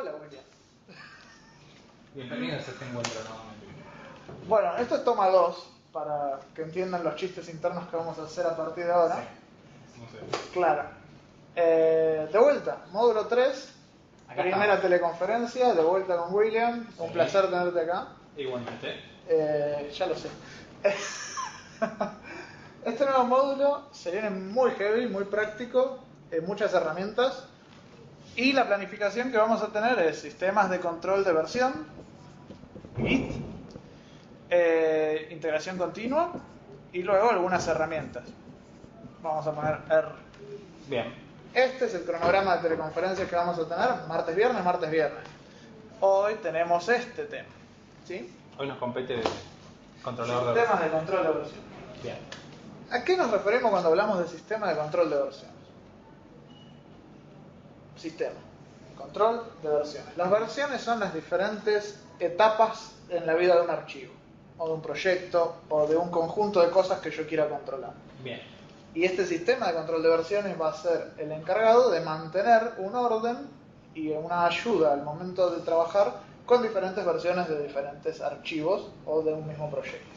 Hola, William. Bienvenidos a este encuentro nuevamente. Bueno, esto es toma 2, para que entiendan los chistes internos que vamos a hacer a partir de ahora. Sí, no sé. Claro. De vuelta, módulo 3, Acá primera estamos. teleconferencia, de vuelta con William. Un Sí. placer tenerte acá. Igualmente. Ya lo sé. Este nuevo módulo se viene muy heavy, muy práctico, muchas herramientas. Y la planificación que vamos a tener es sistemas de control de versión, Git, integración continua y luego algunas herramientas. Vamos a poner R. Bien. Este es el cronograma de teleconferencias que vamos a tener martes, viernes, martes, viernes. Hoy tenemos este tema, ¿sí? Hoy nos compete de controlador de Sistemas versión. de control de versión. Bien. ¿A qué nos referimos cuando hablamos de sistema de control de versiones? Sistema. Control de versiones. Las versiones son las diferentes etapas en la vida de un archivo, o de un proyecto, o de un conjunto de cosas que yo quiera controlar. Bien. Y este sistema de control de versiones va a ser el encargado de mantener un orden y una ayuda al momento de trabajar con diferentes versiones de diferentes archivos o de un mismo proyecto.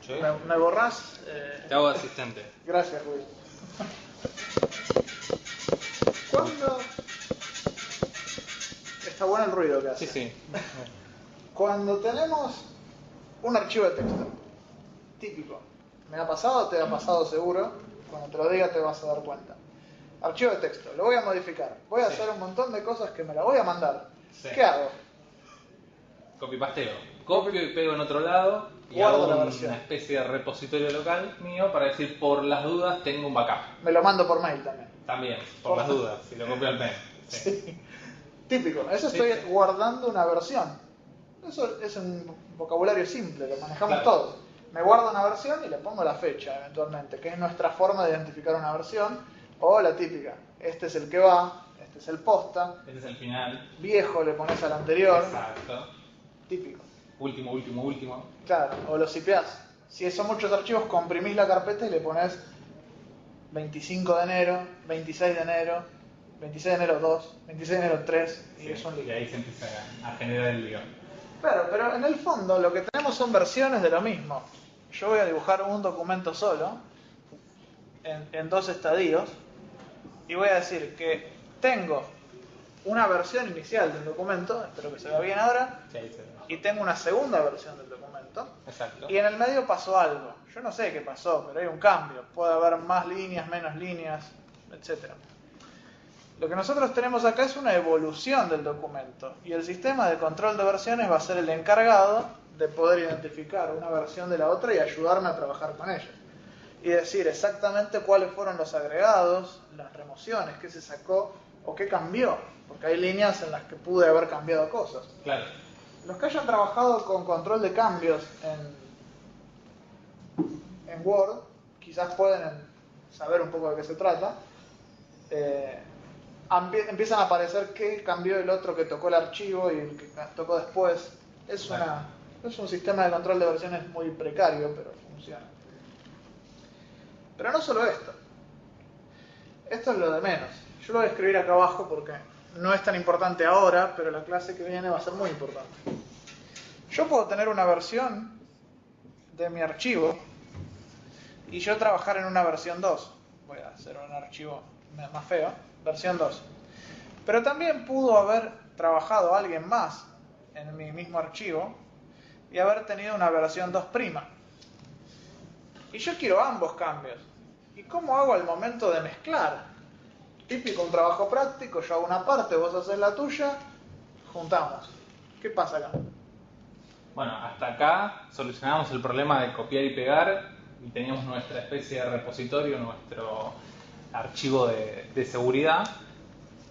¿Sí? ¿Me borrás? Te hago asistente. Gracias, Will. ¿Cuándo? Está bueno el ruido que hace. Sí, sí. Cuando tenemos un archivo de texto, típico, me ha pasado, te ha pasado seguro, cuando te lo diga te vas a dar cuenta. Archivo de texto, lo voy a modificar, voy a Sí. hacer un montón de cosas que me la voy a mandar. Sí. ¿Qué hago? Copy-pasteo. Copio y pego en otro lado y Guardo hago la una versión. especie de repositorio local mío para decir por las dudas tengo un backup. Me lo mando por mail también. También, por las dudas, si lo copio al mail. Sí. Sí. Típico, eso Sí, estoy sí. guardando una versión. Eso es un vocabulario simple, lo manejamos Claro. todos. Me guardo una versión y le pongo la fecha eventualmente, que es nuestra forma de identificar una versión. O la típica, este es el que va, este es el posta, Este es el final. viejo le pones al anterior, Exacto. típico. Último, último, último. Claro, o lo sipeás. Si son muchos archivos, comprimís la carpeta y le pones 25 de enero, 26 de enero, 26 de enero 2, 26 de enero 3, y Sí, es un y lío. ahí se empieza a generar el lío. Claro, pero en el fondo lo que tenemos son versiones de lo mismo. Yo voy a dibujar un documento solo, en dos estadios, y voy a decir que tengo una versión inicial del documento, espero que se vea bien ahora, Sí, ahí se ve. y tengo una segunda versión del documento, Exacto. y en el medio pasó algo. Yo no sé qué pasó, pero hay un cambio. Puede haber más líneas, menos líneas, etc. Lo que nosotros tenemos acá es una evolución del documento, y el sistema de control de versiones va a ser el encargado de poder identificar una versión de la otra y ayudarme a trabajar con ellas. Y decir exactamente cuáles fueron los agregados, las remociones, qué se sacó o qué cambió, porque hay líneas en las que pude haber cambiado cosas. Claro. Los que hayan trabajado con control de cambios en Word, quizás pueden saber un poco de qué se trata. Empiezan a aparecer qué cambió el otro que tocó el archivo y el que tocó después. Es un sistema de control de versiones muy precario, pero funciona. Pero no solo esto. Esto es lo de menos. Yo lo voy a escribir acá abajo porque no es tan importante ahora, pero la clase que viene va a ser muy importante. Yo puedo tener una versión de mi archivo y yo trabajar en una versión 2. Voy a hacer un archivo más feo, versión 2. Pero también pudo haber trabajado alguien más en mi mismo archivo y haber tenido una versión 2'. Y yo quiero ambos cambios. ¿Y cómo hago al momento de mezclar? Típico, un trabajo práctico, yo hago una parte, vos haces la tuya, juntamos. ¿Qué pasa acá? Bueno, hasta acá solucionamos el problema de copiar y pegar y teníamos nuestra especie de repositorio, nuestro archivo de seguridad,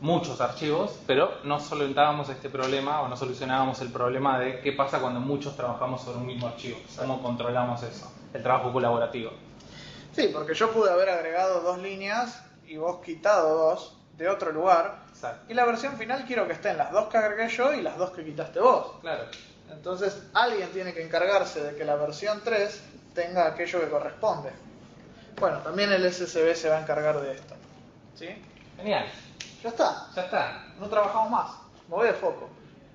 muchos archivos, pero no solventábamos este problema o no solucionábamos el problema de qué pasa cuando muchos trabajamos sobre un mismo archivo, cómo controlamos eso, el trabajo colaborativo. Sí, porque yo pude haber agregado 2 líneas y vos quitado 2 de otro lugar. Exacto. Y la versión final quiero que estén las 2 que agregué yo y las 2 que quitaste vos. Claro. Entonces alguien tiene que encargarse de que la versión 3 tenga aquello que corresponde. Bueno, también el SSB se va a encargar de esto. ¿Sí? Genial. Ya está. Ya está. No trabajamos más. Me voy de foco.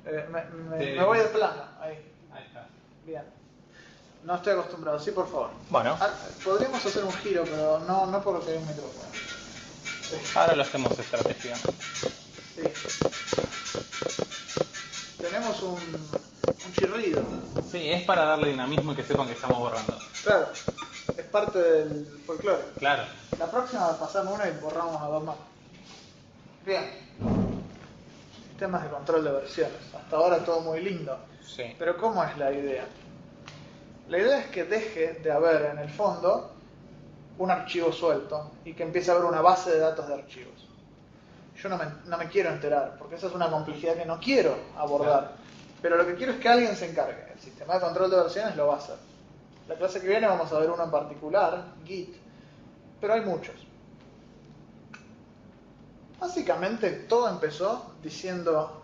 Me voy de plano. Ahí. Ahí está. Bien. No estoy acostumbrado. Sí, por favor. Bueno. Podríamos hacer un giro, pero no porque hay un micrófono. Ahora lo hacemos estrategia. Sí. Tenemos un chirrido. Sí, es para darle dinamismo y que sepan que estamos borrando. Claro. Es parte del folclore. Claro. La próxima pasamos una y borramos a dos más. Bien. Sistemas de control de versiones. Hasta ahora todo muy lindo. Sí. Pero ¿cómo es la idea? La idea es que deje de haber en el fondo un archivo suelto y que empiece a haber una base de datos de archivos. Yo no me quiero enterar, porque esa es una complejidad que no quiero abordar. Claro. Pero lo que quiero es que alguien se encargue. El sistema de control de versiones lo va a hacer. La clase que viene vamos a ver uno en particular, Git, pero hay muchos. Básicamente todo empezó diciendo,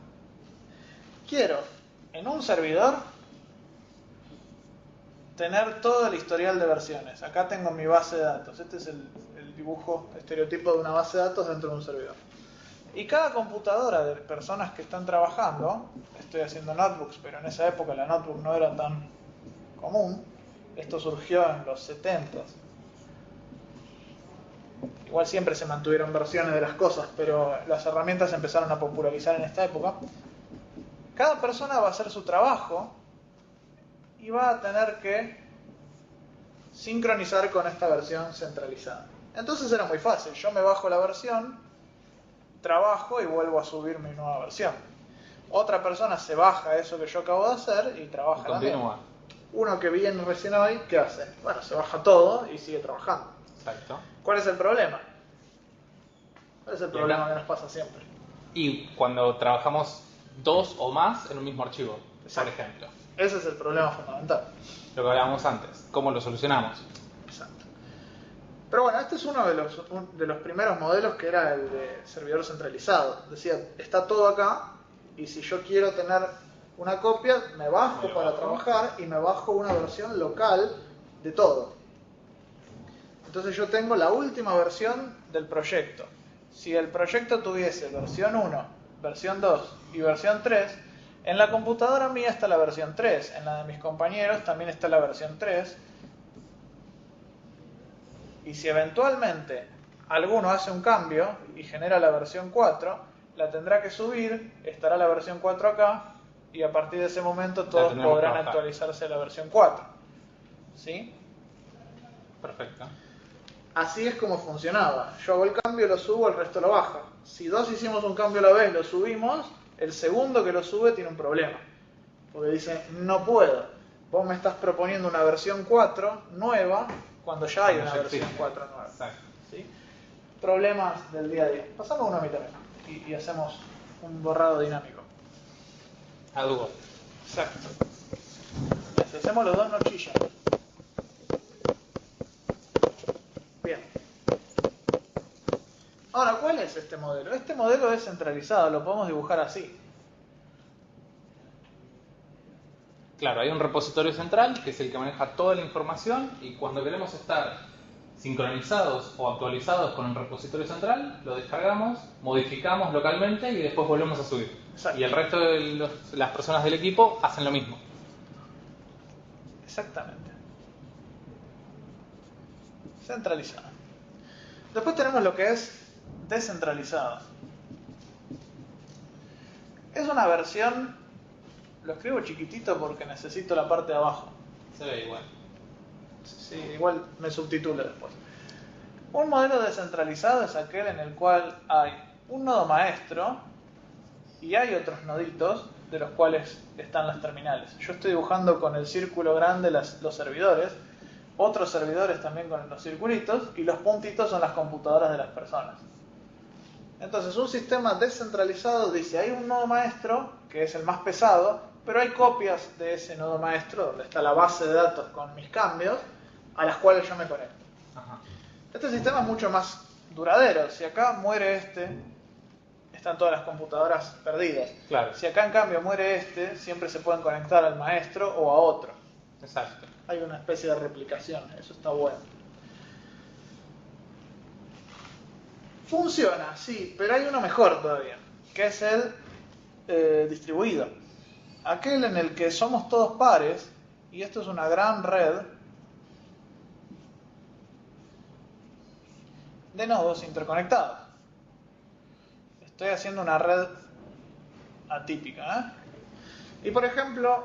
quiero en un servidor tener todo el historial de versiones. Acá tengo mi base de datos. Este es el dibujo estereotipo de una base de datos dentro de un servidor. Y cada computadora de personas que están trabajando, estoy haciendo notebooks, pero en esa época la notebook no era tan común. Esto surgió en los 70s. Igual siempre se mantuvieron versiones de las cosas, pero las herramientas se empezaron a popularizar en esta época. Cada persona va a hacer su trabajo y va a tener que sincronizar con esta versión centralizada. Entonces era muy fácil. Yo me bajo la versión, trabajo y vuelvo a subir mi nueva versión. Otra persona se baja eso que yo acabo de hacer y trabaja también. Uno que viene recién hoy, ¿qué hace? Bueno, se baja todo y sigue trabajando. Exacto. ¿Cuál es el problema? ¿Cuál es el problema que nos pasa siempre? Y cuando trabajamos dos o más en un mismo archivo, Exacto. por ejemplo. Ese es el problema fundamental. Lo que hablábamos antes. ¿Cómo lo solucionamos? Exacto. Pero bueno, este es uno de los primeros modelos, que era el de servidor centralizado. Decía, está todo acá y si yo quiero tener una copia, me bajo para trabajar y me bajo una versión local de todo. Entonces yo tengo la última versión del proyecto. Si el proyecto tuviese versión 1, versión 2 y versión 3, en la computadora mía está la versión 3, en la de mis compañeros también está la versión 3. Y si eventualmente alguno hace un cambio y genera la versión 4, la tendrá que subir, estará la versión 4 acá, y a partir de ese momento todos podrán actualizarse a la versión 4. ¿Sí? Perfecto. Así es como funcionaba. Yo hago el cambio, lo subo, el resto lo baja. Si dos hicimos un cambio a la vez, lo subimos, el segundo que lo sube tiene un problema. Porque dice, no puedo. Vos me estás proponiendo una versión 4 nueva cuando ya hay una versión 4 nueva. Exacto. ¿Sí? Problemas del día a día. Pasamos uno a mí también y hacemos un borrado dinámico. A dúo. Exacto. Si hacemos los dos no chillan. Bien. Ahora, ¿cuál es este modelo? Este modelo es centralizado, lo podemos dibujar así. Claro, hay un repositorio central que es el que maneja toda la información y cuando queremos estar sincronizados o actualizados con el repositorio central, lo descargamos, modificamos localmente y después volvemos a subir. Exacto. Y el resto de las personas del equipo hacen lo mismo. Exactamente. Centralizado. Después tenemos lo que es descentralizado. Es una versión, lo escribo chiquitito porque necesito la parte de abajo. Se ve igual. Sí, igual me subtitula después. Un modelo descentralizado es aquel en el cual hay un nodo maestro y hay otros noditos de los cuales están las terminales. Yo estoy dibujando con el círculo grande los servidores, otros servidores también con los circulitos, y los puntitos son las computadoras de las personas. Entonces un sistema descentralizado dice, hay un nodo maestro que es el más pesado, pero hay copias de ese nodo maestro donde está la base de datos con mis cambios a las cuales yo me conecto. Ajá. Este sistema es mucho más duradero. Si acá muere este, están todas las computadoras perdidas. Claro. Si acá en cambio muere este, siempre se pueden conectar al maestro o a otro. Exacto. Hay una especie de replicación, eso está bueno. Funciona, sí, pero hay uno mejor todavía, que es el distribuido. Aquel en el que somos todos pares, y esto es una gran red de nodos interconectados. Estoy haciendo una red atípica, Y por ejemplo,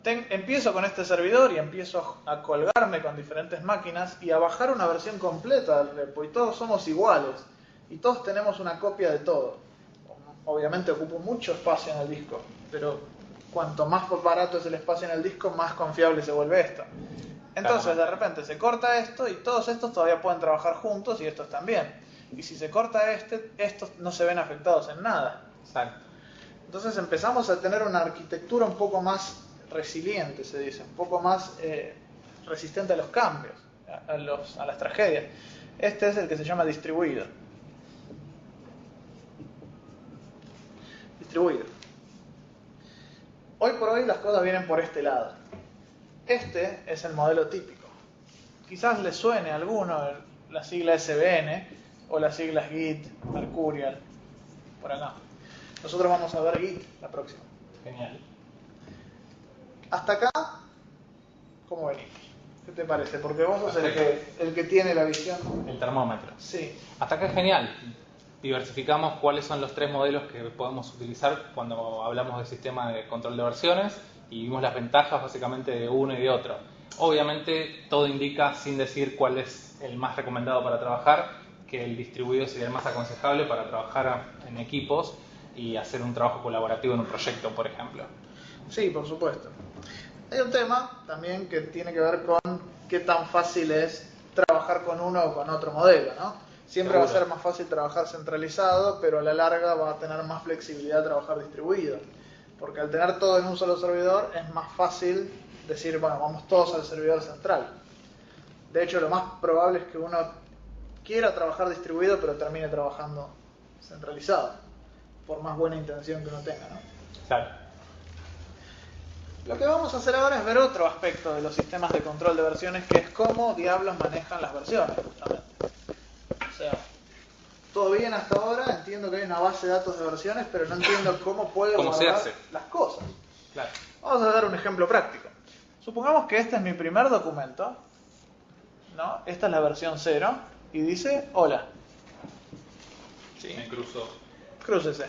empiezo con este servidor y empiezo a colgarme con diferentes máquinas y a bajar una versión completa del repo, y todos somos iguales y todos tenemos una copia de todo. Obviamente ocupo mucho espacio en el disco, pero cuanto más barato es el espacio en el disco, más confiable se vuelve esto. Entonces de repente se corta esto y todos estos todavía pueden trabajar juntos y estos también. Y si se corta estos no se ven afectados en nada. Exacto. Entonces empezamos a tener una arquitectura un poco más resiliente, se dice, un poco más resistente a los cambios, a las tragedias. Este es el que se llama distribuido. Distribuido. Hoy por hoy las cosas vienen por este lado. Este es el modelo típico. Quizás les suene a alguno la sigla SVN o las siglas Git, Mercurial, por acá. Nosotros vamos a ver Git la próxima. Genial. Hasta acá, ¿cómo venimos? ¿Qué te parece? Porque vos sos el que tiene la visión. El termómetro. Sí. Hasta acá es genial. Diversificamos cuáles son los 3 modelos que podemos utilizar cuando hablamos del sistema de control de versiones y vimos las ventajas básicamente de uno y de otro. Obviamente todo indica, sin decir cuál es el más recomendado para trabajar, que el distribuido sería el más aconsejable para trabajar en equipos y hacer un trabajo colaborativo en un proyecto, por ejemplo. Sí, por supuesto. Hay un tema también que tiene que ver con qué tan fácil es trabajar con uno o con otro modelo, ¿no? Siempre Seguro. va a ser más fácil trabajar centralizado, pero a la larga va a tener más flexibilidad trabajar distribuido. Porque al tener todo en un solo servidor es más fácil decir, bueno, vamos todos al servidor central. De hecho, lo más probable es que uno quiera trabajar distribuido, pero termine trabajando centralizado, por más buena intención que uno tenga, ¿no? Claro. Lo que vamos a hacer ahora es ver otro aspecto de los sistemas de control de versiones, que es cómo diablos manejan las versiones, justamente. O sea, todo bien hasta ahora, entiendo que hay una base de datos de versiones, pero no entiendo cómo puede ¿Cómo se guardar hace? las cosas. Claro. Vamos a dar un ejemplo práctico. Supongamos que este es mi primer documento, ¿no? Esta es la versión 0 y dice hola. ¿Sí? Me cruzo. Crúcese.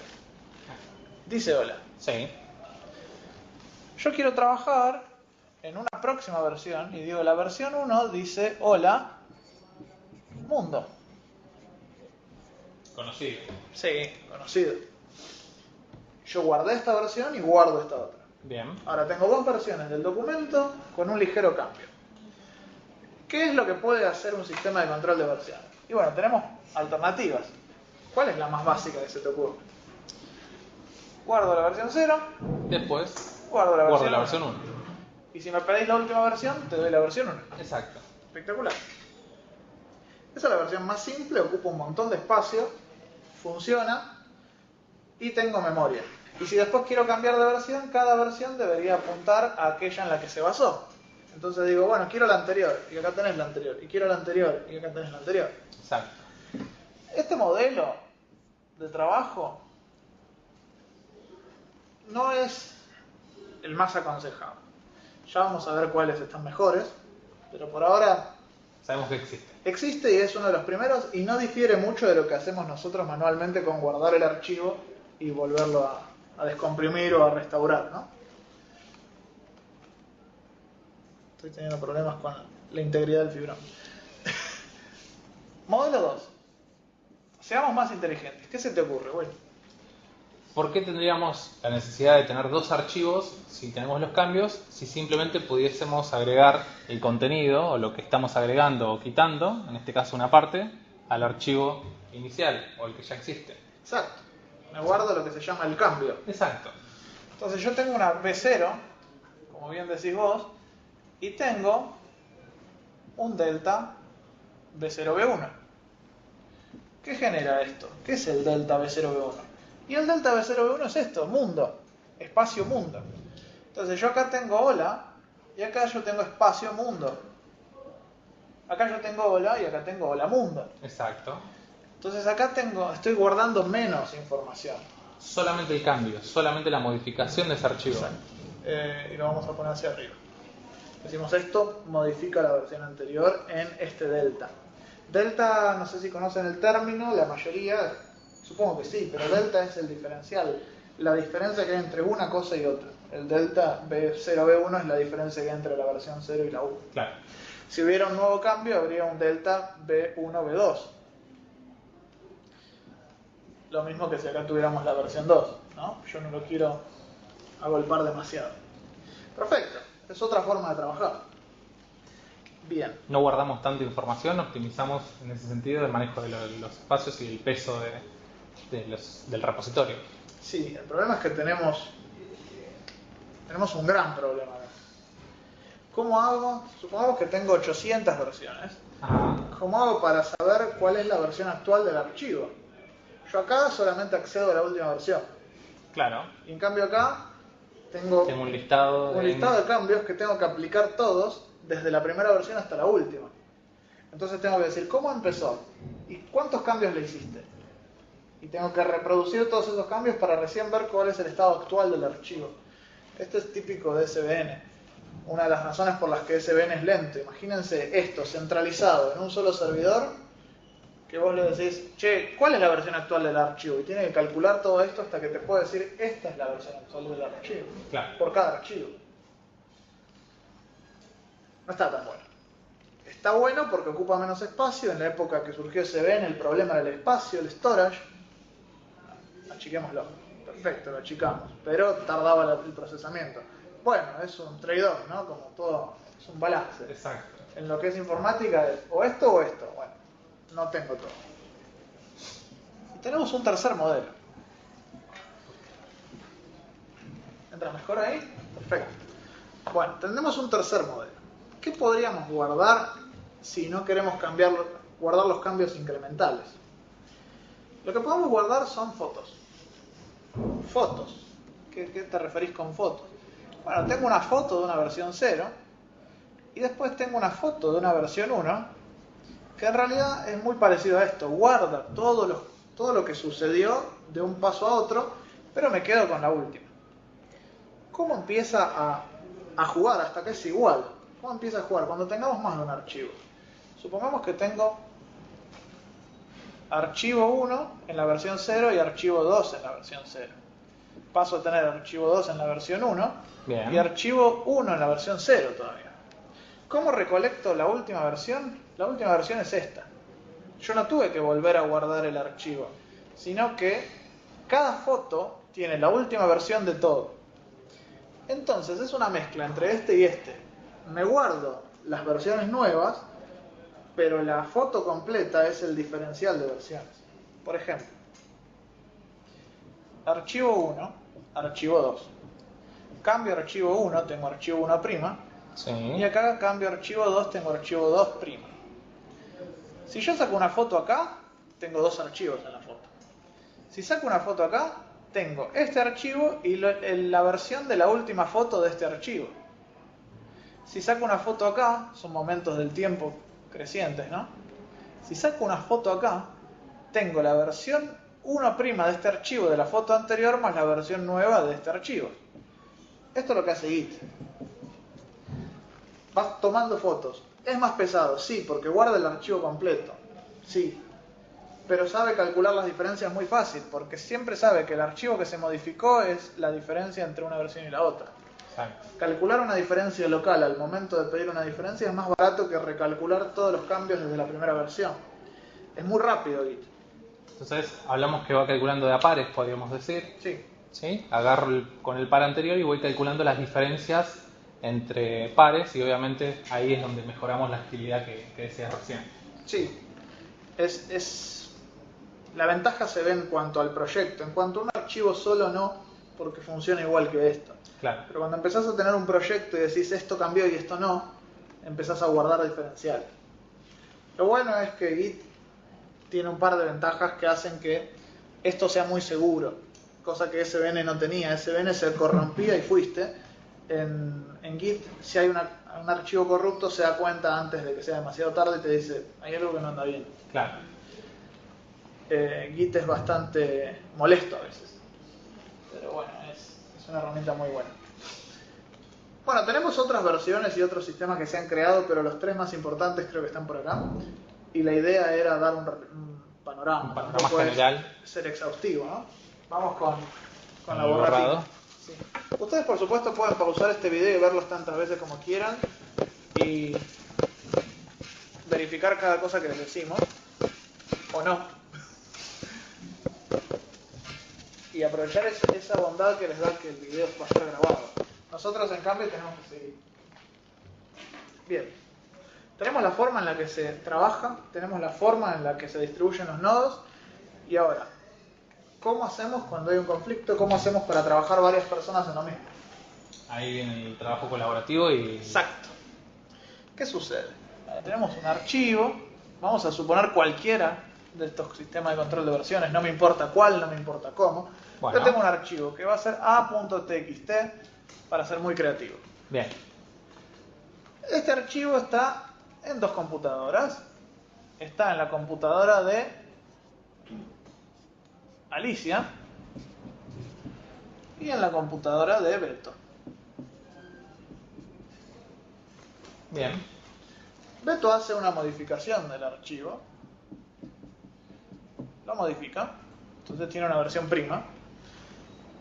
Dice hola. Sí. Yo quiero trabajar en una próxima versión y digo, la versión 1 dice hola mundo. Conocido. Sí, conocido. Yo guardé esta versión y guardo esta otra. Bien. Ahora tengo 2 versiones del documento con un ligero cambio. ¿Qué es lo que puede hacer un sistema de control de versiones? Y bueno, tenemos alternativas. ¿Cuál es la más básica que se te ocurre? Guardo la versión 0, Después guardo la guardo versión la 1. versión 1. Y si me pedís la última versión, te doy la versión 1. Exacto. Espectacular. Esa es la versión más simple, ocupa un montón de espacio, funciona y tengo memoria. Y si después quiero cambiar de versión, cada versión debería apuntar a aquella en la que se basó. Entonces digo, bueno, quiero la anterior, y acá tenés la anterior, y quiero la anterior, y acá tenés la anterior. Exacto. Este modelo de trabajo no es el más aconsejado. Ya vamos a ver cuáles están mejores, pero por ahora Sabemos que existe. existe y es uno de los primeros y no difiere mucho de lo que hacemos nosotros manualmente con guardar el archivo y volverlo a descomprimir o a restaurar, ¿no? Estoy teniendo problemas con la integridad del fibrón. Modelo 2. Seamos más inteligentes. ¿Qué se te ocurre, güey? ¿Por qué tendríamos la necesidad de tener 2 archivos si tenemos los cambios, si simplemente pudiésemos agregar el contenido o lo que estamos agregando o quitando, en este caso una parte, al archivo inicial o el que ya existe? Exacto. Me guardo lo que se llama el cambio. Exacto. Entonces yo tengo una B0, como bien decís vos, y tengo un delta B0B1. ¿Qué genera esto? ¿Qué es el delta B0B1? Y el delta B0B1 es esto, mundo, espacio mundo. Entonces yo acá tengo hola y acá yo tengo espacio mundo. Acá yo tengo hola y acá tengo hola mundo. Exacto. Entonces acá estoy guardando menos información. Solamente el cambio, solamente la modificación de ese archivo. Exacto. Y lo vamos a poner hacia arriba. Decimos esto modifica la versión anterior en este delta. Delta, no sé si conocen el término, la mayoría, supongo que sí, pero delta es el diferencial. La diferencia que hay entre una cosa y otra. El delta B0, B1 es la diferencia que hay entre la versión 0 y la 1. Claro. Si hubiera un nuevo cambio, habría un delta B1, B2. Lo mismo que si acá tuviéramos la versión 2, ¿no? Yo no lo quiero agolpar demasiado. Perfecto, es otra forma de trabajar. Bien. No guardamos tanta información, optimizamos en ese sentido el manejo de los espacios y el peso del repositorio. Sí, el problema es que tenemos un gran problema. ¿Cómo hago? Supongamos que tengo 800 versiones. Ajá. ¿Cómo hago para saber cuál es la versión actual del archivo? Yo acá solamente accedo a la última versión. Claro. Y en cambio acá tengo un listado de cambios que tengo que aplicar todos desde la primera versión hasta la última. Entonces tengo que decir cómo empezó y cuántos cambios le hiciste. Y tengo que reproducir todos esos cambios para recién ver cuál es el estado actual del archivo. Esto es típico de SVN. Una de las razones por las que SVN es lento. Imagínense esto centralizado en un solo servidor, que vos le decís, che, ¿cuál es la versión actual del archivo? Y tiene que calcular todo esto hasta que te pueda decir, esta es la versión actual del archivo. Claro. Por cada archivo. No está tan bueno. Está bueno porque ocupa menos espacio. En la época que surgió SVN el problema era el espacio, el storage. Achiquémoslo. Perfecto, lo achicamos. Pero tardaba el procesamiento. Bueno, es un trade-off, ¿no? Como todo, es un balance. Exacto. En lo que es informática es o esto o esto. Bueno, no tengo todo. Y tenemos un tercer modelo. ¿Entra mejor ahí? Perfecto. Bueno, tenemos un tercer modelo. ¿Qué podríamos guardar si no queremos guardar los cambios incrementales? Lo que podemos guardar son fotos. Fotos. ¿Qué te referís con fotos? Bueno, tengo una foto de una versión 0 y después tengo una foto de una versión 1 que en realidad es muy parecido a esto. Guarda todo lo que sucedió de un paso a otro, pero me quedo con la última. ¿Cómo empieza a jugar? Hasta que es igual. ¿Cómo empieza a jugar? Cuando tengamos más de un archivo. Supongamos que tengo archivo 1 en la versión 0 y archivo 2 en la versión 0. Paso a tener archivo 2 en la versión 1 Bien. y archivo 1 en la versión 0 todavía. ¿Cómo recolecto la última versión? La última versión es esta. Yo no tuve que volver a guardar el archivo, sino que cada foto tiene la última versión de todo. Entonces es una mezcla entre este y este. Me guardo las versiones nuevas, pero la foto completa es el diferencial de versiones. Por ejemplo, archivo 1, archivo 2. Cambio archivo 1, tengo archivo 1'. Sí. Y acá cambio archivo 2, tengo archivo 2'. Si yo saco una foto acá, tengo dos archivos en la foto. Si saco una foto acá, tengo este archivo y la versión de la última foto de este archivo. Si saco una foto acá, son momentos del tiempo crecientes, ¿no? Si saco una foto acá, tengo la versión 1' de este archivo de la foto anterior más la versión nueva de este archivo. Esto es lo que hace Git. Vas tomando fotos. ¿Es más pesado? Sí, porque guarda el archivo completo. Sí. Pero sabe calcular las diferencias muy fácil, porque siempre sabe que el archivo que se modificó es la diferencia entre una versión y la otra. Exacto. Calcular una diferencia local al momento de pedir una diferencia es más barato que recalcular todos los cambios desde la primera versión. Es muy rápido Git. Entonces, hablamos que va calculando de a pares, podríamos decir. Sí. ¿Sí? Agarro con el par anterior y voy calculando las diferencias entre pares y obviamente ahí es donde mejoramos la agilidad que decías recién. Sí. La ventaja se ve en cuanto al proyecto. En cuanto a un archivo solo no, porque funciona igual que esto. Claro. Pero cuando empezás a tener un proyecto y decís esto cambió y esto no, empezás a guardar diferenciales. Lo bueno es que Git tiene un par de ventajas que hacen que esto sea muy seguro, cosa que SVN no tenía. SVN se corrompía y fuiste. En Git, si hay un archivo corrupto, se da cuenta antes de que sea demasiado tarde y te dice, hay algo que no anda bien. Claro. Git es bastante molesto a veces. Pero bueno, es una herramienta muy buena. Bueno, tenemos otras versiones y otros sistemas que se han creado, pero los tres más importantes creo que están por acá. Y la idea era dar un panorama. Un panorama general. Ser exhaustivo, ¿no? Vamos con la El borradita. borrado. Sí. Ustedes, por supuesto, pueden pausar este video y verlos tantas veces como quieran. Y verificar cada cosa que les decimos. O no. Y aprovechar esa bondad que les da que el video va a ser grabado. Nosotros, en cambio, tenemos que seguir. Bien. Tenemos la forma en la que se trabaja, tenemos la forma en la que se distribuyen los nodos. Y ahora, ¿cómo hacemos cuando hay un conflicto? ¿Cómo hacemos para trabajar varias personas en lo mismo? Ahí viene el trabajo colaborativo y... Exacto. ¿Qué sucede? Tenemos un archivo, vamos a suponer cualquiera de estos sistemas de control de versiones, no me importa cuál, no me importa cómo. Bueno. Yo tengo un archivo que va a ser a.txt para ser muy creativo. Bien. Este archivo está en dos computadoras. Está en la computadora de Alicia y en la computadora de Beto. Bien. Beto hace una modificación del archivo. Lo modifica. Entonces tiene una versión prima.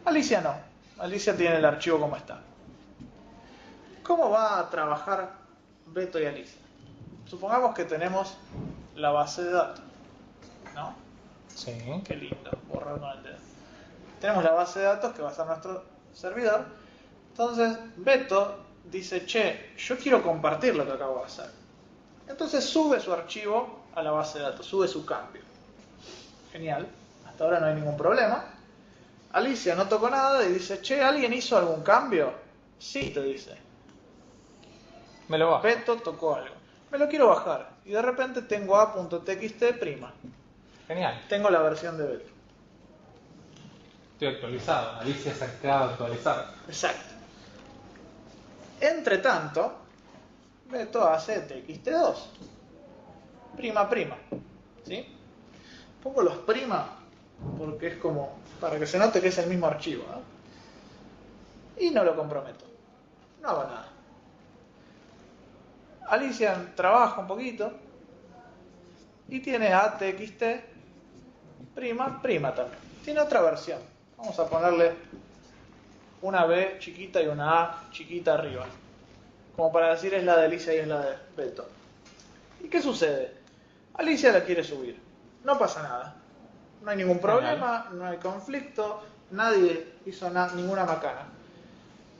Alicia no. Alicia tiene el archivo como está. ¿Cómo va a trabajar Beto y Alicia? Supongamos que tenemos la base de datos. ¿No? Sí. Qué lindo, borrar con el dedo. Tenemos la base de datos que va a ser nuestro servidor. Entonces Beto dice, che, yo quiero compartir lo que acabo de hacer. Entonces sube su archivo a la base de datos, sube su cambio. Genial, hasta ahora no hay ningún problema. Alicia no tocó nada y dice, che, ¿alguien hizo algún cambio? Sí, te dice. Me lo bajo. Beto tocó algo. Me lo quiero bajar. Y de repente tengo a.txt prima. Genial. Tengo la versión de Beto. Estoy actualizado. Alicia se ha quedado actualizada. Exacto. Entre tanto, Beto hace txt2. Prima, prima. ¿Sí? Pongo los prima porque es como para que se note que es el mismo archivo, ¿no? Y no lo comprometo. No hago nada. Alicia trabaja un poquito y tiene atxt prima, prima también. Tiene otra versión. Vamos a ponerle una B chiquita y una A chiquita arriba. Como para decir es la de Alicia y es la de Beto. ¿Y qué sucede? Alicia la quiere subir. No pasa nada. No hay ningún problema, no hay conflicto, nadie hizo ninguna macana.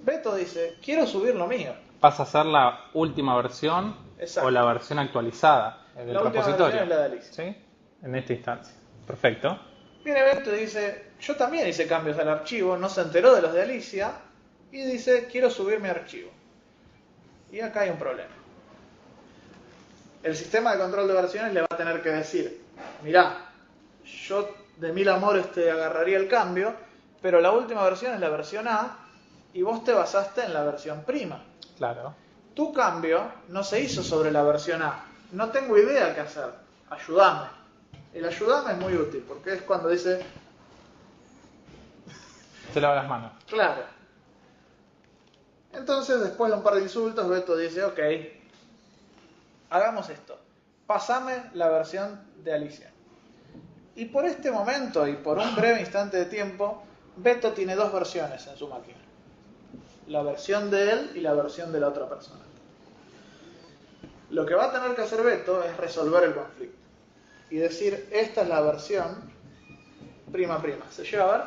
Beto dice, quiero subir lo mío. Pasa a ser la última versión. Exacto. O la versión actualizada del La última repositorio. versión es la de Alicia. ¿Sí? En esta instancia. Perfecto. Viene Beto y dice, yo también hice cambios al archivo, no se enteró de los de Alicia, y dice, quiero subir mi archivo. Y acá hay un problema. El sistema de control de versiones le va a tener que decir, mirá, yo de mil amores te agarraría el cambio, pero la última versión es la versión A, y vos te basaste en la versión prima. Claro. Tu cambio no se hizo sobre la versión A. No tengo idea qué hacer. Ayúdame. El ayúdame es muy útil, porque es cuando dice, Se lava las manos. claro. Entonces, después de un par de insultos, Beto dice, ok, hagamos esto. Pásame la versión de Alicia. Y por este momento, y por un breve instante de tiempo, Beto tiene dos versiones en su máquina. La versión de él y la versión de la otra persona. Lo que va a tener que hacer Beto es resolver el conflicto. Y decir, esta es la versión prima prima. ¿Se llega a ver?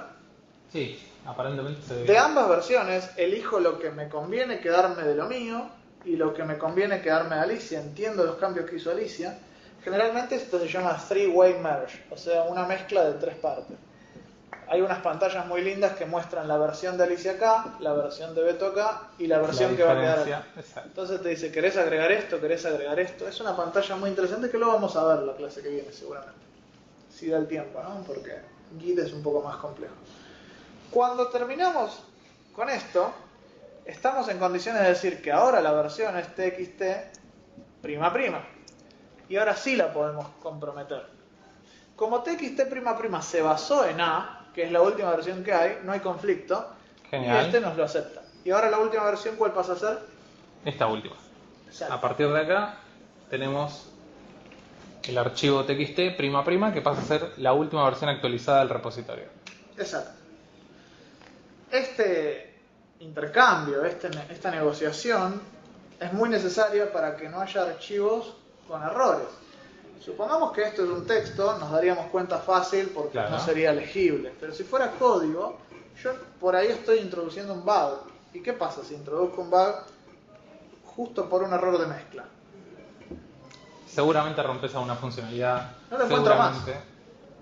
Sí, aparentemente se ve. De ambas versiones, elijo lo que me conviene quedarme de lo mío y lo que me conviene quedarme de Alicia. Entiendo los cambios que hizo Alicia. Generalmente esto se llama three-way merge, o sea, una mezcla de tres partes. Hay unas pantallas muy lindas que muestran la versión de Alicia acá, la versión de Beto acá y la versión que va a quedar acá. Exacto. Entonces te dice, ¿querés agregar esto? ¿Querés agregar esto? Es una pantalla muy interesante que lo vamos a ver la clase que viene seguramente. Si da el tiempo, ¿no? Porque Git es un poco más complejo. Cuando terminamos con esto, estamos en condiciones de decir que ahora la versión es txt prima prima. Y ahora sí la podemos comprometer. como txt'' se basó en A, que es la última versión que hay, no hay conflicto, Genial. y este nos lo acepta. Y ahora la última versión, ¿cuál pasa a ser? Esta última. Exacto. A partir de acá tenemos el archivo txt'' que pasa a ser la última versión actualizada del repositorio. Exacto. Este intercambio, esta negociación es muy necesaria para que no haya archivos con errores. Supongamos que esto es un texto, nos daríamos cuenta fácil porque Claro. no sería legible. Pero si fuera código, yo por ahí estoy introduciendo un bug. ¿Y qué pasa si introduzco un bug justo por un error de mezcla? Seguramente rompes alguna funcionalidad. No lo encuentro más. Seguramente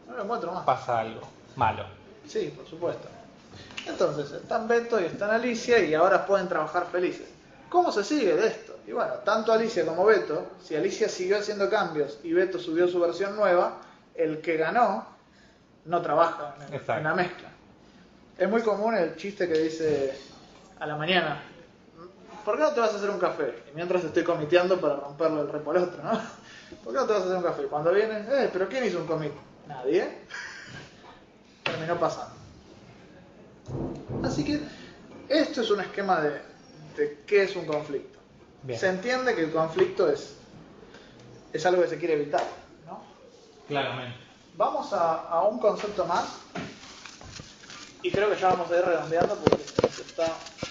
No lo encuentro más. pasa algo malo. Sí, por supuesto. Entonces, están Beto y están Alicia y ahora pueden trabajar felices. ¿Cómo se sigue de esto? Y bueno, tanto Alicia como Beto, si Alicia siguió haciendo cambios y Beto subió su versión nueva, el que ganó no trabaja en la mezcla. Es muy común el chiste que dice a la mañana, ¿por qué no te vas a hacer un café? Y mientras estoy comiteando para romperle el repo al otro, ¿no? ¿Por qué no te vas a hacer un café? Y cuando viene, ¿pero quién hizo un commit? Nadie. Terminó pasando. Así que esto es un esquema de qué es un conflicto. Bien. Se entiende que el conflicto es algo que se quiere evitar, ¿no? Claramente. Vamos a un concepto más y creo que ya vamos a ir redondeando porque se está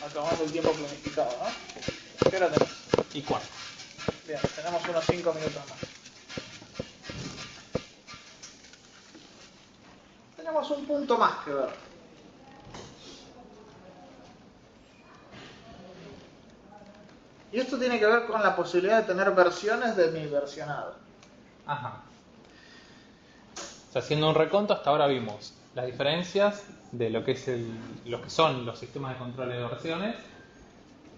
acabando el tiempo planificado, ¿no? ¿Qué hora tenemos? ¿Y cuánto? Bien, tenemos unos 5 minutos más. Tenemos un punto más que ver. Y esto tiene que ver con la posibilidad de tener versiones de mi versionado. Ajá. O sea, haciendo un reconto, hasta ahora vimos las diferencias de lo que es lo que son los sistemas de control de versiones.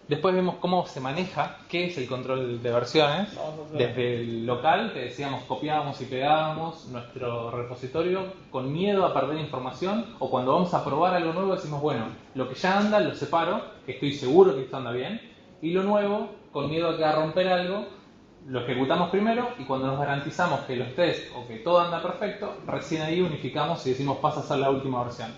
Después vimos cómo se maneja, qué es el control de versiones. Desde el local, que decíamos, copiábamos y pegábamos nuestro repositorio con miedo a perder información, o cuando vamos a probar algo nuevo decimos, bueno, lo que ya anda lo separo, que estoy seguro que esto anda bien, y lo nuevo, con miedo a que a romper algo, lo ejecutamos primero, y cuando nos garantizamos que los test o que todo anda perfecto, recién ahí unificamos y decimos pasa a ser la última versión.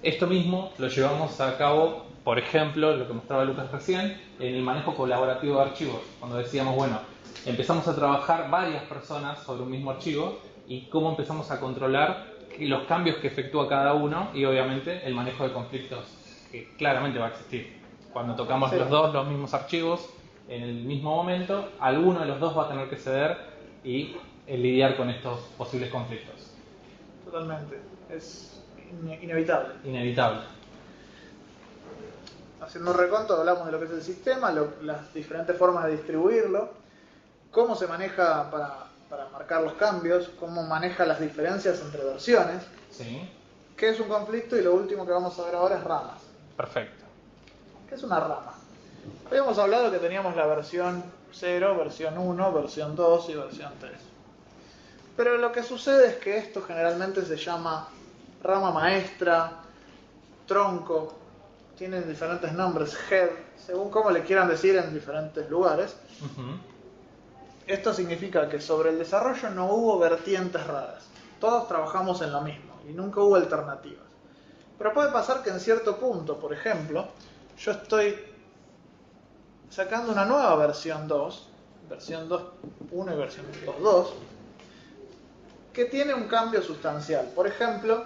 Esto mismo lo llevamos a cabo, por ejemplo, lo que mostraba Lucas recién, en el manejo colaborativo de archivos, cuando decíamos, bueno, empezamos a trabajar varias personas sobre un mismo archivo y cómo empezamos a controlar los cambios que efectúa cada uno y obviamente el manejo de conflictos que claramente va a existir. Cuando tocamos Sí. los dos los mismos archivos en el mismo momento, alguno de los dos va a tener que ceder y lidiar con estos posibles conflictos. Totalmente. Es inevitable. Inevitable. Haciendo un reconto hablamos de lo que es el sistema, las diferentes formas de distribuirlo, cómo se maneja para marcar los cambios, cómo maneja las diferencias entre versiones, Sí, qué es un conflicto y lo último que vamos a ver ahora es ramas. perfecto. ¿Qué es una rama? Habíamos hablado que teníamos la versión 0, versión 1, versión 2 y versión 3. Pero lo que sucede es que esto generalmente se llama rama maestra, tronco, tienen diferentes nombres, head, según cómo le quieran decir en diferentes lugares. Ujú. Esto significa que sobre el desarrollo no hubo vertientes raras. Todos trabajamos en lo mismo y nunca hubo alternativas. Pero puede pasar que en cierto punto, por ejemplo, yo estoy sacando una nueva versión 2, versión 2.1 y versión 2.2, que tiene un cambio sustancial. Por ejemplo,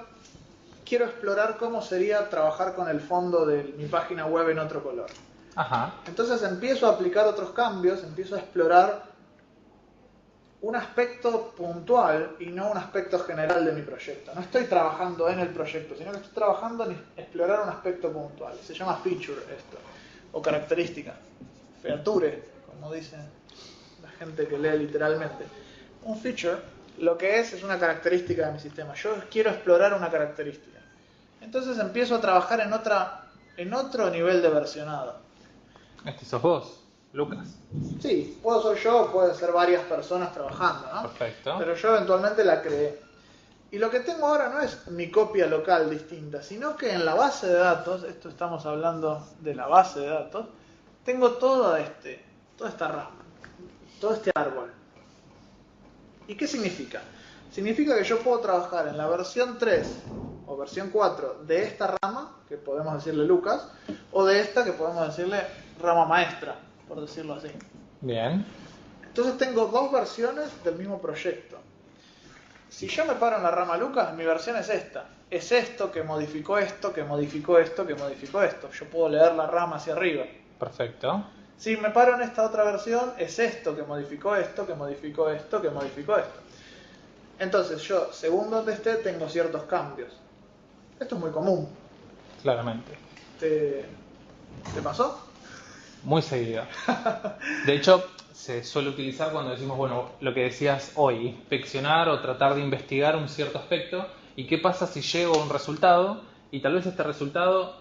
quiero explorar cómo sería trabajar con el fondo de mi página web en otro color. Ajá. Entonces empiezo a aplicar otros cambios, empiezo a explorar un aspecto puntual y no un aspecto general de mi proyecto. No estoy trabajando en el proyecto, sino que estoy trabajando en explorar un aspecto puntual. Se llama feature esto, o característica. Feature, como dice la gente que lee literalmente. Un feature, lo que es una característica de mi sistema. Yo quiero explorar una característica. Entonces empiezo a trabajar en otro nivel de versionado. Este sos vos, Lucas. Sí, puedo ser yo o pueden ser varias personas trabajando, ¿no? Perfecto. Pero yo eventualmente la creé. Y lo que tengo ahora no es mi copia local distinta, sino que en la base de datos, esto estamos hablando de la base de datos, tengo toda esta rama, todo este árbol. ¿Y qué significa? significa que yo puedo trabajar en la versión 3 o versión 4 de esta rama, que podemos decirle Lucas, o de esta que podemos decirle rama maestra, por decirlo así. Bien. Entonces tengo dos versiones del mismo proyecto. Si yo me paro en la rama Lucas, mi versión es esta. Es esto que modificó esto, que modificó esto, que modificó esto. Yo puedo leer la rama hacia arriba. Perfecto. Si me paro en esta otra versión, es esto que modificó esto, que modificó esto, que modificó esto. Entonces yo, según donde esté, tengo ciertos cambios. Esto es muy común. Claramente. ¿Te pasó? Muy seguido. De hecho, se suele utilizar cuando decimos, bueno, lo que decías hoy, inspeccionar o tratar de investigar un cierto aspecto. ¿Y qué pasa si llego a un resultado y tal vez este resultado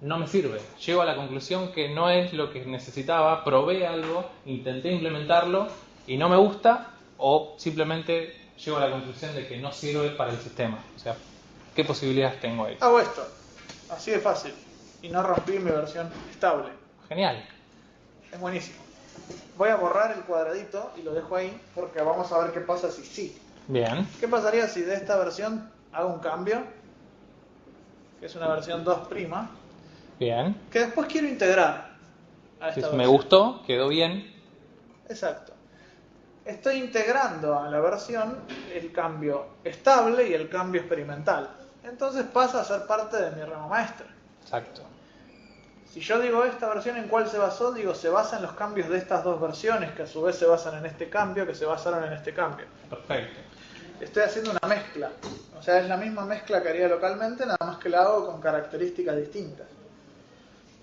no me sirve? Llego a la conclusión que no es lo que necesitaba, probé algo, intenté implementarlo y no me gusta, o simplemente llego a la conclusión de que no sirve para el sistema. O sea, ¿qué posibilidades tengo ahí? Hago esto, así de fácil, y no rompí mi versión estable. Genial. Es buenísimo. Voy a borrar el cuadradito y lo dejo ahí porque vamos a ver qué pasa si sí. Bien. ¿Qué pasaría si de esta versión hago un cambio? Que es una versión 2', Bien. que después quiero integrar a esta Si versión. me gustó, quedó bien. Exacto. Estoy integrando a la versión el cambio estable y el cambio experimental. Entonces pasa a ser parte de mi rama maestra. Exacto. Si yo digo esta versión, ¿en cuál se basó? Digo, se basa en los cambios de estas dos versiones, que a su vez se basan en este cambio, que se basaron en este cambio. Perfecto. Estoy haciendo una mezcla. O sea, es la misma mezcla que haría localmente, nada más que la hago con características distintas.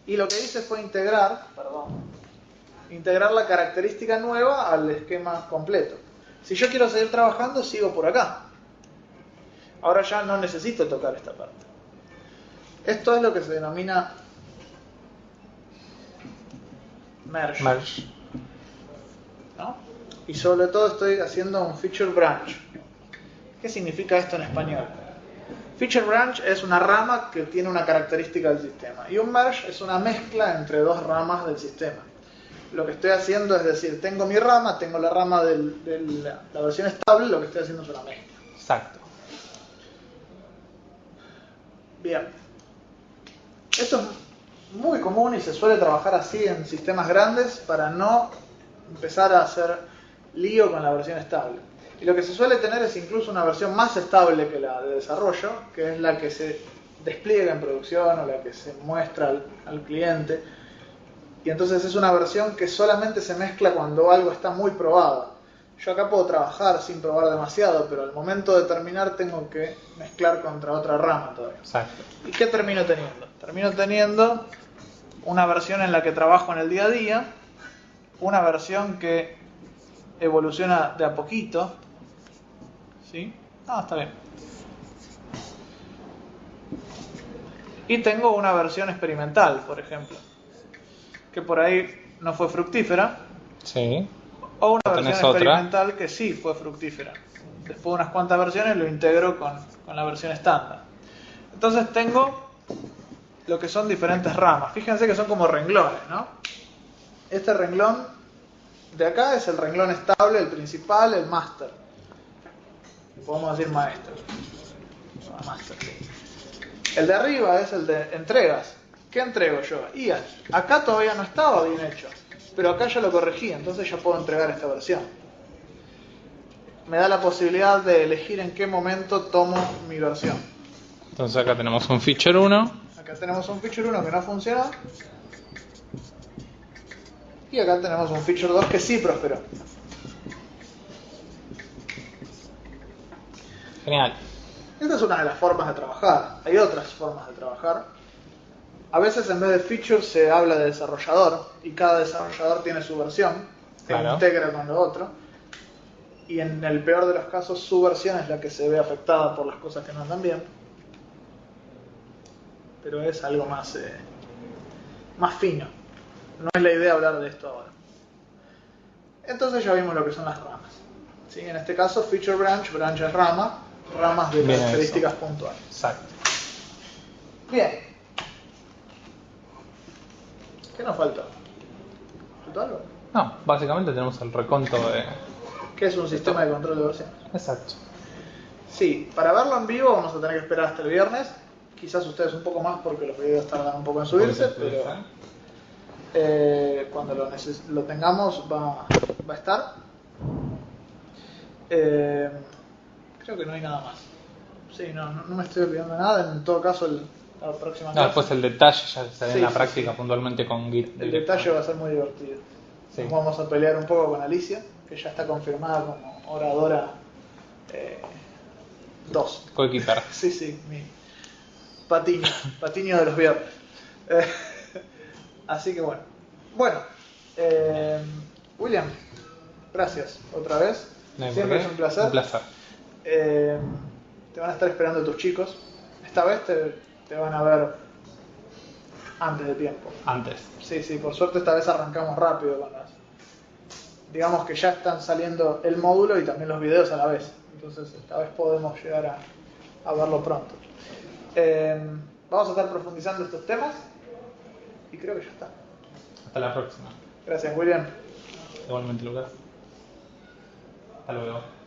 Y lo que hice fue integrar la característica nueva al esquema completo. Si yo quiero seguir trabajando, sigo por acá. Ahora ya no necesito tocar esta parte. Esto es lo que se denomina merge. ¿No? Y sobre todo estoy haciendo un feature branch. ¿Qué significa esto en español? Feature branch es una rama que tiene una característica del sistema. Y un merge es una mezcla entre dos ramas del sistema. Lo que estoy haciendo es decir, tengo mi rama, tengo la rama de la versión estable, lo que estoy haciendo es una mezcla. Exacto. Bien. Esto es muy común y se suele trabajar así en sistemas grandes para no empezar a hacer lío con la versión estable. Y lo que se suele tener es incluso una versión más estable que la de desarrollo, que es la que se despliega en producción o la que se muestra al cliente. Y entonces es una versión que solamente se mezcla cuando algo está muy probado. Yo acá puedo trabajar sin probar demasiado, pero al momento de terminar tengo que mezclar contra otra rama todavía. Exacto. ¿Y qué termino teniendo? Termino teniendo una versión en la que trabajo en el día a día, una versión que evoluciona de a poquito. ¿Sí? Ah, está bien. Y tengo una versión experimental, por ejemplo, que por ahí no fue fructífera. Sí. O una ¿O versión tenés otra? experimental que sí fue fructífera. Después de unas cuantas versiones lo integro con la versión estándar. Entonces tengo lo que son diferentes ramas. Fíjense que son como renglones, ¿no? Este renglón de acá es el renglón estable, el principal, el máster. Podemos decir maestro. Master. El de arriba es el de entregas. ¿Qué entrego yo? Y acá todavía no estaba bien hecho, pero acá ya lo corregí, entonces ya puedo entregar esta versión. Me da la posibilidad de elegir en qué momento tomo mi versión. Entonces acá tenemos un feature 1. Acá tenemos un feature 1 que no funcionó. Y acá tenemos un feature 2 que sí prosperó. Genial. Esta es una de las formas de trabajar. Hay otras formas de trabajar. A veces en vez de feature se habla de desarrollador y cada desarrollador tiene su versión que Claro. integra con lo otro. Y en el peor de los casos su versión es la que se ve afectada por las cosas que no andan bien. Pero es algo más fino. No es la idea hablar de esto ahora. Entonces ya vimos lo que son las ramas. ¿Sí? En este caso feature branch, branch es rama, ramas de Bien, características eso. puntuales. Exacto. Bien. ¿Qué nos falta? ¿Faltó algo? No, básicamente tenemos el reconto de... ¿Qué es un sistema de control de versiones? Exacto. Sí, para verlo en vivo vamos a tener que esperar hasta el viernes. Quizás ustedes un poco más porque los videos tardan un poco en subirse, pero cuando lo tengamos va a estar. Creo que no hay nada más. Sí, no me estoy olvidando de nada. En todo caso, la próxima clase. Después el detalle ya se ve en la Sí, práctica sí. El con Git. El detalle va a ser muy divertido. Sí. Nos vamos a pelear un poco con Alicia, que ya está confirmada como oradora 2. Coequiper. Sí, mi patiño de los viernes. Así que bueno. Bueno, William, gracias otra vez. No hay Siempre por qué. es un placer. Un placer. Te van a estar esperando tus chicos. Esta vez te van a ver antes de tiempo. Antes. Sí, por suerte esta vez arrancamos rápido con las... Digamos que ya están saliendo el módulo y también los videos a la vez. Entonces esta vez podemos llegar a verlo pronto. Vamos a estar profundizando estos temas y creo que ya está. Hasta la próxima. Gracias, William. Igualmente, Lucas. Hasta luego.